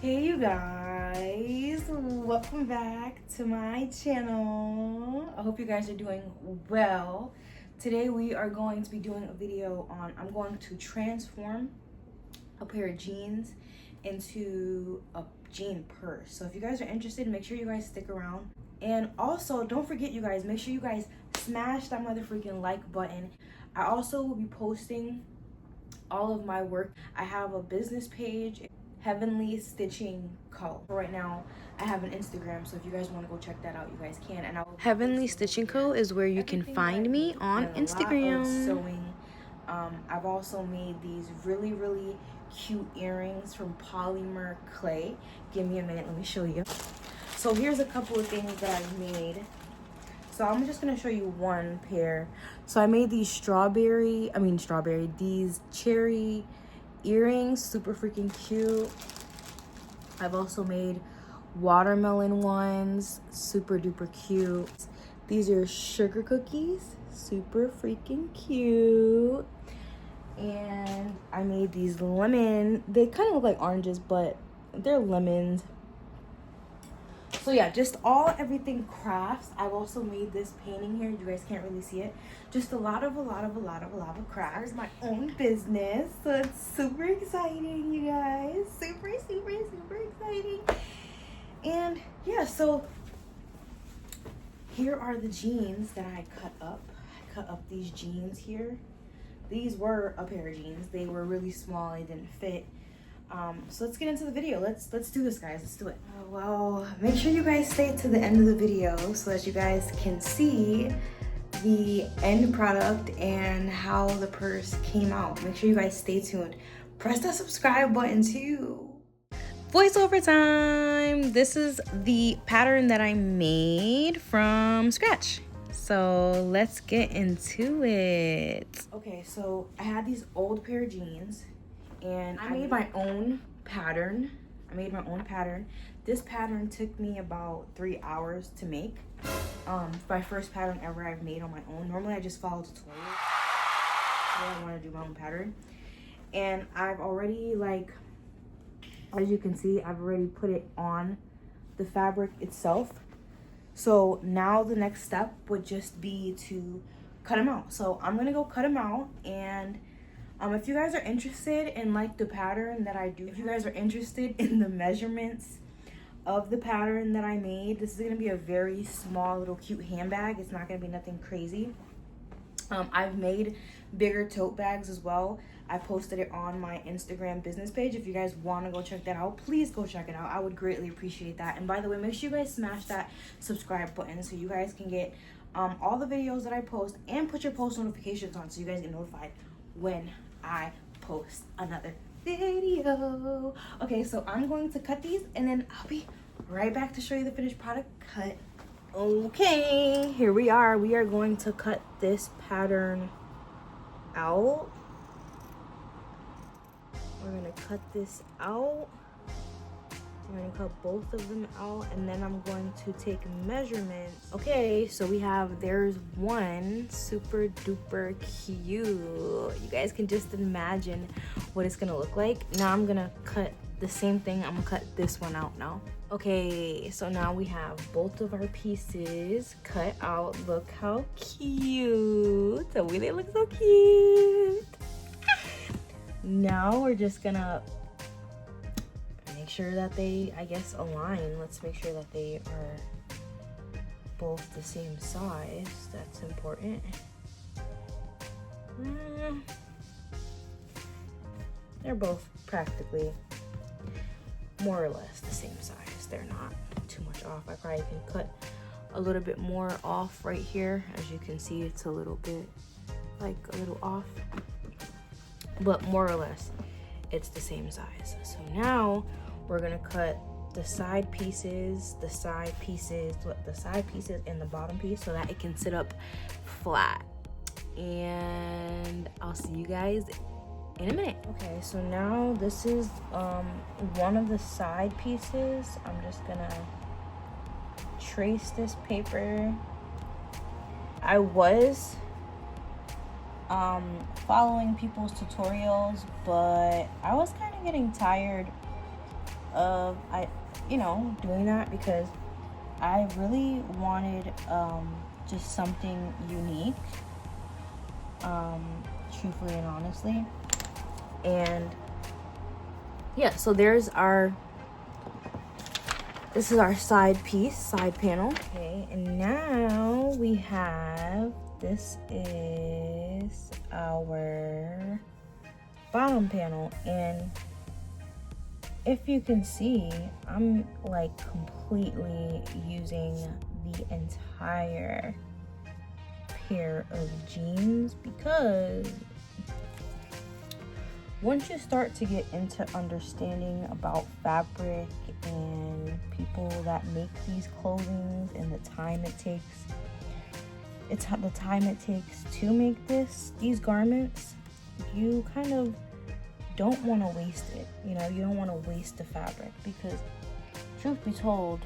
Hey you guys, welcome back to my channel. I hope you guys are doing well. Today we are going to be doing a video on I'm going to transform a pair of jeans into a jean purse. So if you guys are interested, make sure you guys stick around. And also don't forget, you guys, make sure you guys smash that motherfucking like button. I also will be posting all of my work. I have a business page, HeavenlyStitchingCo. Right now, I have an Instagram, so if you guys want to go check that out, you guys can. And HeavenlyStitchingCo is where you can find me on Instagram. Sewing. I've also made these really cute earrings from polymer clay. Give me a minute, let me show you. So here's a couple of things that I've made. So I'm just gonna show you one pair. So I made these these cherry earrings, super freaking cute. I've also made watermelon ones, super duper cute. These are sugar cookies, super freaking cute. And I made these lemon, they kind of look like oranges, but they're lemons. So yeah, just everything crafts. I've also made this painting here. You guys can't really see it. Just a lot of crafts. My own business. So it's super exciting, you guys. Super exciting. And yeah, so here are the jeans that I cut up. I cut up these jeans here. These were a pair of jeans. They were really small. They didn't fit. So let's get into the video. Let's do this, guys. Let's do it. Well, make sure you guys stay to the end of the video so that you guys can see the end product and how the purse came out. Make sure you guys stay tuned. Press that subscribe button too. Voiceover time. This is the pattern that I made from scratch. So let's get into it. Okay, so I had these old pair of jeans and I made my own pattern. This pattern took me about 3 hours to make. My first pattern ever I've made on my own. Normally I just follow tutorials. I want to do my own pattern. And I've already, like, as you can see, I've already put it on the fabric itself. So now the next step would just be to cut them out. So I'm gonna go cut them out, and if you guys are interested in like the pattern that I do, if you guys are interested in the measurements of the pattern that I made, this is gonna be a very small little cute handbag. It's not gonna be nothing crazy. I've made bigger tote bags as well. I posted it on my Instagram business page. If you guys want to go check that out, please go check it out. I would greatly appreciate that. And by the way, make sure you guys smash that subscribe button so you guys can get all the videos that I post, and put your post notifications on so you guys get notified when I post another video. Okay, so I'm going to cut these and then I'll be right back to show you the finished product cut. Okay, here we are. We are going to cut this pattern out. We're gonna cut this out. We're gonna cut both of them out, and then I'm going to take measurements. Okay, so there's one super duper cute. You guys can just imagine what it's gonna look like. Now I'm gonna cut the same thing. I'm gonna cut this one out now. Okay, so now we have both of our pieces cut out. Look how cute. The way they look so cute. Now we're just gonna make sure that they, I guess, align. Let's make sure that they are both the same size. That's important. They're both practically more or less the same size. They're not too much off. I probably can cut a little bit more off right here. As you can see, it's a little bit, like, a little off, but more or less it's the same size. So now we're gonna cut the side pieces and the bottom piece so that it can sit up flat. And I'll see you guys in a minute. Okay, so now this is one of the side pieces. I'm just gonna trace this paper. I was following people's tutorials, but I was kind of getting tired of doing that because I really wanted just something unique, truthfully and honestly. And yeah, so this is our side panel. Okay, and now we have, this is our bottom panel, and if you can see, I'm like completely using the entire pair of jeans because once you start to get into understanding about fabric and people that make these clothings and the time it takes, to make these garments, you kind of don't want to waste it. You don't want to waste the fabric because, truth be told,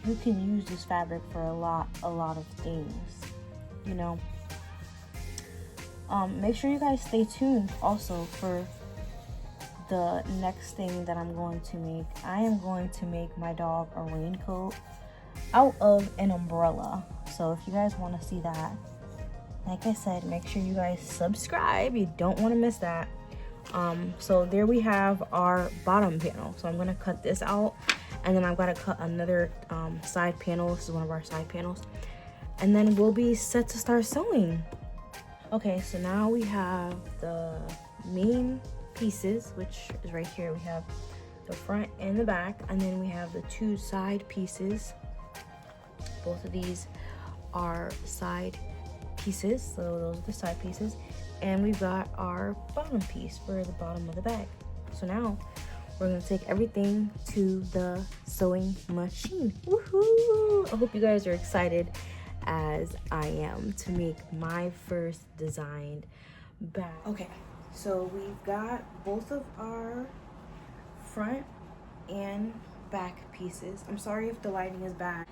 you can use this fabric for a lot of things. Make sure you guys stay tuned also for the next thing that I'm going to make. I am going to make my dog a raincoat out of an umbrella. So if you guys want to see that, like I said, make sure you guys subscribe. You don't want to miss that. So there we have our bottom panel. So I'm going to cut this out, and then I've got to cut another side panel. This is one of our side panels. And then we'll be set to start sewing. Okay, so now we have the main pieces, which is right here. We have the front and the back, and then we have the two side pieces. Both of these are side pieces, so those are the side pieces. And we've got our bottom piece for the bottom of the bag. So now we're gonna take everything to the sewing machine. Woohoo! I hope you guys are excited as I am to make my first designed bag. Okay, so we've got both of our front and back pieces. I'm sorry if the lighting is bad.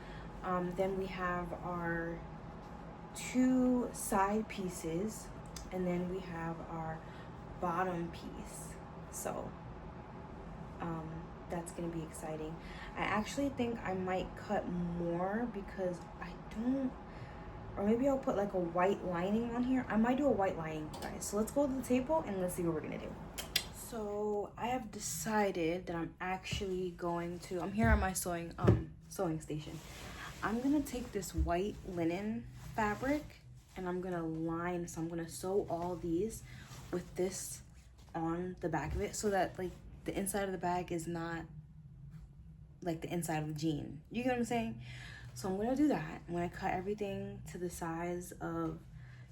Then we have our two side pieces, and then we have our bottom piece. So that's gonna be exciting. I actually think I might cut more because or maybe I'll put like a white lining on here. I might do a white lining, guys. So let's go to the table and let's see what we're gonna do. So I have decided that I'm actually going to, I'm here on my sewing station. I'm gonna take this white linen fabric and I'm gonna line, so I'm gonna sew all these with this on the back of it so that like the inside of the bag is not like the inside of the jean. You get what I'm saying? So I'm gonna do that. I'm gonna cut everything to the size of,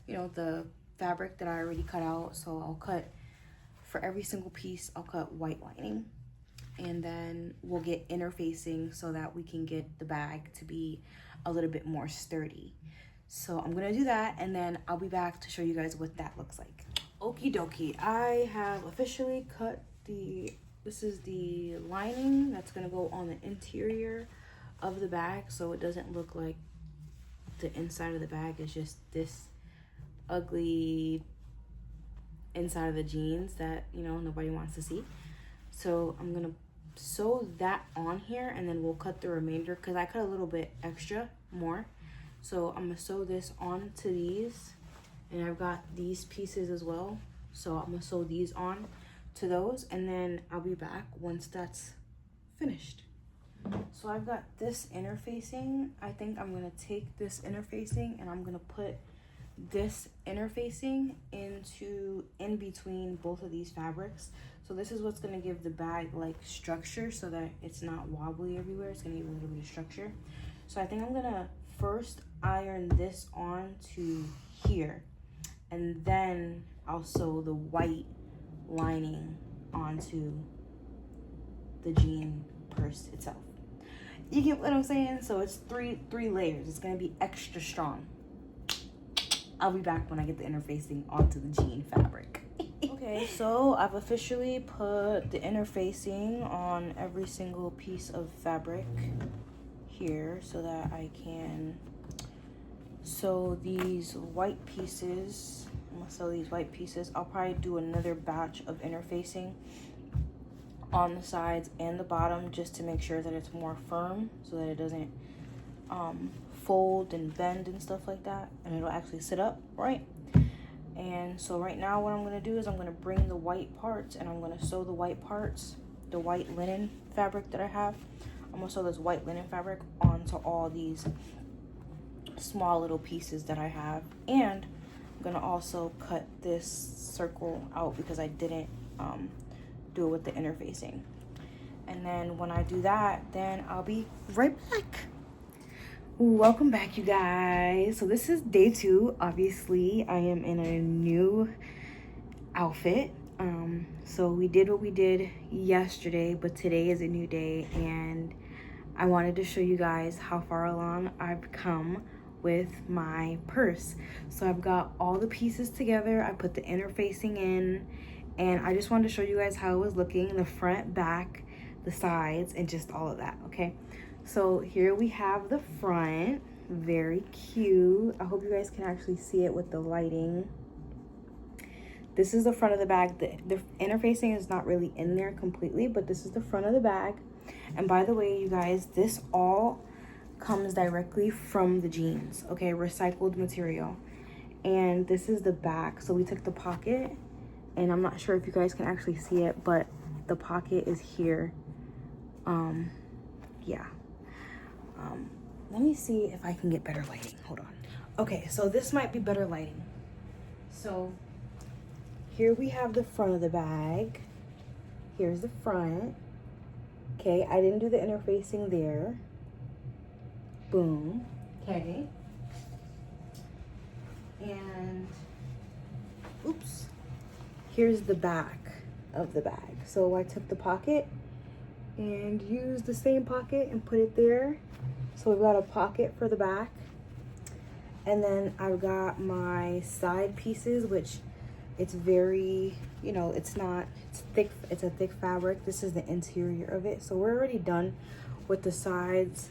the fabric that I already cut out. So I'll cut, for every single piece, I'll cut white lining. And then we'll get interfacing so that we can get the bag to be a little bit more sturdy. So I'm gonna do that, and then I'll be back to show you guys what that looks like. Okie dokie, I have officially cut this is the lining that's gonna go on the interior of the bag, so it doesn't look like the inside of the bag is just this ugly inside of the jeans that nobody wants to see. So I'm gonna sew that on here, and then we'll cut the remainder because I cut a little bit extra more. So I'm gonna sew this onto these, and I've got these pieces as well, so I'm gonna sew these on to those, and then I'll be back once that's finished. So I've got this interfacing. I think I'm gonna take this interfacing and I'm gonna put this interfacing in between both of these fabrics. So this is what's gonna give the bag like structure so that it's not wobbly everywhere. It's gonna give a little bit of structure. So I think I'm gonna first iron this on to here, and then I'll sew the white lining onto the jean purse itself. You get what I'm saying? So it's three layers. It's gonna be extra strong. I'll be back when I get the interfacing onto the jean fabric. Okay, so I've officially put the interfacing on every single piece of fabric here so that I can sew these white pieces. I'm gonna sew these white pieces. I'll probably do another batch of interfacing on the sides and the bottom just to make sure that it's more firm so that it doesn't fold and bend and stuff like that, and it'll actually sit up right. And so right now what I'm going to do is I'm going to bring the white parts and I'm going to sew the white parts, the white linen fabric that I have. I'm going to sew this white linen fabric onto all these small little pieces that I have, and I'm going to also cut this circle out because I didn't do it with the interfacing. And then when I do that, then I'll be right back. Welcome back, you guys. So this is day 2. Obviously I am in a new outfit. So we did what we did yesterday, but today is a new day, and I wanted to show you guys how far along I've come with my purse. So I've got all the pieces together, I put the interfacing in, and I just wanted to show you guys how it was looking, the front, back, the sides, and just all of that. Okay, so here we have the front. Very cute. I hope you guys can actually see it with the lighting. This is the front of the bag. The interfacing is not really in there completely, but this is the front of the bag. And by the way, you guys, this all comes directly from the jeans, okay? Recycled material. And this is the back. So we took the pocket, and I'm not sure if you guys can actually see it, but the pocket is here. Yeah. Let me see if I can get better lighting. Hold on. Okay, so this might be better lighting. So here we have the front of the bag. Here's the front. Okay, I didn't do the interfacing there. Boom. Okay. And oops. Here's the back of the bag. So I took the pocket and used the same pocket and put it there. So we've got a pocket for the back. And then I've got my side pieces, which it's very, you know, it's thick, it's a thick fabric. This is the interior of it. So we're already done with the sides,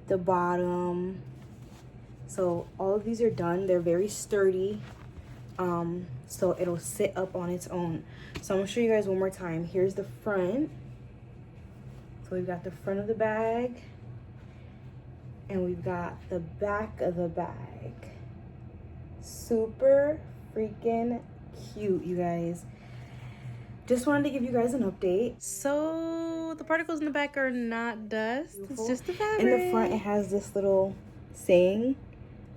the bottom. So all of these are done. They're very sturdy. So it'll sit up on its own. So I'm gonna show you guys one more time. Here's the front. So we've got the front of the bag, and we've got the back of the bag. Super freaking cute, you guys. Just wanted to give you guys an update. So the particles in the back are not dust. Beautiful. It's just the fabric. In the front, it has this little saying.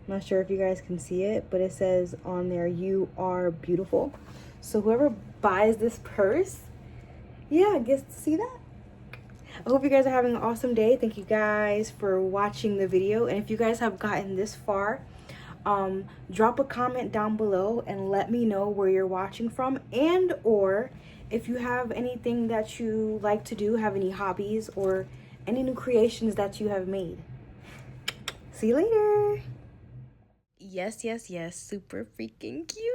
I'm not sure if you guys can see it, but it says on there, "You are beautiful." So whoever buys this purse, yeah, gets to see that. I hope you guys are having an awesome day. Thank you guys for watching the video. And if you guys have gotten this far, drop a comment down below and let me know where you're watching from, and or if you have anything that you like to do, have any hobbies or any new creations that you have made. See you later. Yes, yes, yes, super freaking cute.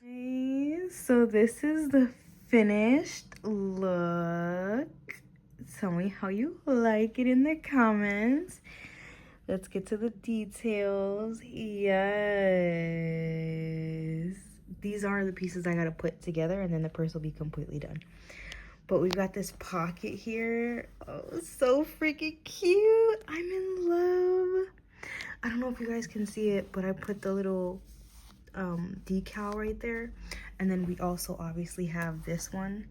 Okay, so this is the finished look. Tell me how you like it in the comments. Let's get to the details. Yes. These are the pieces I gotta put together, and then the purse will be completely done. But we've got this pocket here. Oh, so freaking cute. I'm in love. I don't know if you guys can see it, but I put the little decal right there. And then we also obviously have this one.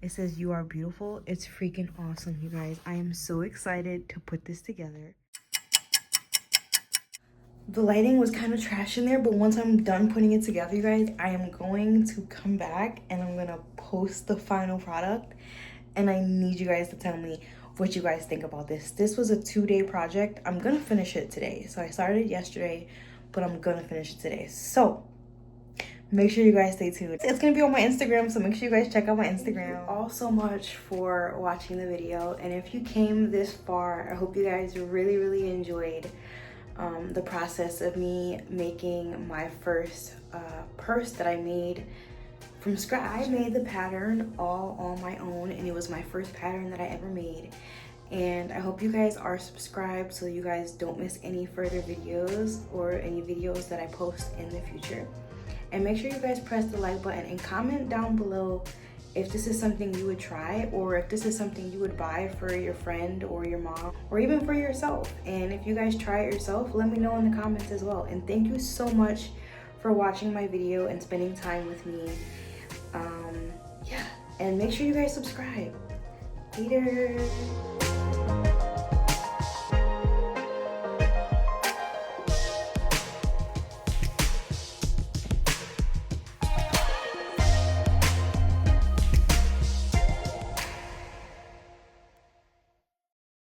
It says "You are beautiful." It's freaking awesome, you guys. I am so excited to put this together. The lighting was kind of trash in there, but once I'm done putting it together, you guys, I am going to come back and I'm gonna post the final product. And I need you guys to tell me what you guys think about this. This was a 2-day project. I'm gonna finish it today. So I started yesterday, but I'm gonna finish it today. So make sure you guys stay tuned. It's gonna be on my Instagram, so make sure you guys check out my Instagram. Thank you all so much for watching the video. And if you came this far, I hope you guys really, really enjoyed the process of me making my first purse that I made from scratch. I made the pattern all on my own, and it was my first pattern that I ever made. And I hope you guys are subscribed so you guys don't miss any further videos or any videos that I post in the future. And make sure you guys press the like button and comment down below if this is something you would try, or if this is something you would buy for your friend or your mom, or even for yourself. And if you guys try it yourself, let me know in the comments as well. And thank you so much for watching my video and spending time with me. Yeah, and make sure you guys subscribe. Later.